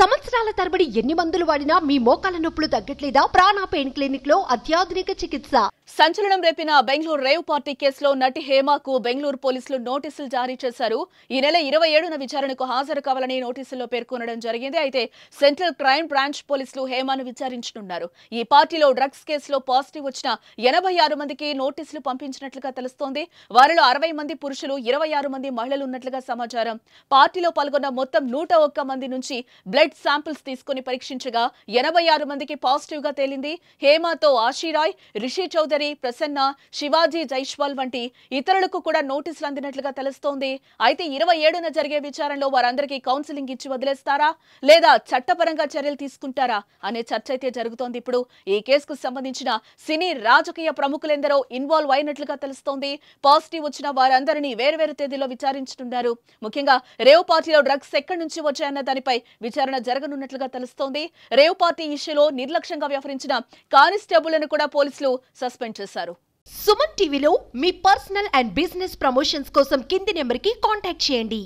సంవత్సరాల తరబడి ఎన్ని మందులు వాడినా మీ మోకాల నొప్పులు తగ్గట్లేదా? ప్రాణ పెయిన్ క్లినిక్ లో అత్యాధునిక చికిత్స. సంచలనం రేపిన బెంగళూరు రేవ్ పార్టీ కేసులో నటి హేమకు బెంగళూరు పోలీసులు నోటీసులు జారీ చేశారు. ఈ నెల 27న విచారణకు హాజరు కావాలని నోటీసుల్లో పేర్కొనడం జరిగింది. అయితే సెంట్రల్ క్రైమ్ బ్రాంచ్ పోలీసులు హేమను విచారించనున్నారు. ఈ పార్టీలో డ్రగ్స్ కేసులో పాజిటివ్ వచ్చిన 86 మందికి నోటీసులు పంపించినట్లుగా తెలుస్తోంది. వారిలో 60 మంది పురుషులు, 26 మంది మహిళలు ఉన్నట్లుగా సమాచారం. పార్టీలో పాల్గొన్న మొత్తం 101 మంది నుంచి బ్లడ్ శాంపిల్స్ తీసుకుని పరీక్షించగా 86 మందికి పాజిటివ్ గా తేలింది. హేమతో ఆశీరాయ్, రిషి చౌదరి, ప్రసన్న, శివాజీ జైస్వాల్ వంటి ఇతరులకు కూడా నోటీసులు అందినట్లుగా తెలుస్తోంది. అయితే 27న జరిగే విచారణలో వారందరికీ కౌన్సిలింగ్ ఇచ్చి వదిలేస్తారా లేదా చట్టపరంగా చర్యలు తీసుకుంటారా అనే చర్చ అయితే జరుగుతోంది. ఇప్పుడు ఈ కేసుకు సంబంధించిన సినీ రాజకీయ ప్రముఖులెందరో ఇన్వాల్వ్ అయినట్లుగా తెలుస్తోంది. పాజిటివ్ వచ్చిన వారందరినీ వేర్వేరు తేదీలో విచారించనున్నారు. ముఖ్యంగా రేవ్ పార్టీలో డ్రగ్స్ ఎక్కడి నుంచి వచ్చాయన్న దానిపై విచారణ జరగనున్నట్లుగా తెలుస్తోంది. రేవ్ పార్టీ ఇష్యూలో నిర్లక్ష్యంగా వ్యవహరించిన కానిస్టేబుల్ను కూడా పోలీసులు సస్పెండ్ చేశారు. సుమన్ టీవీలో మీ పర్సనల్ అండ్ బిజినెస్ ప్రమోషన్స్ కోసం కింది నెంబర్కి కాంటాక్ట్ చేయండి.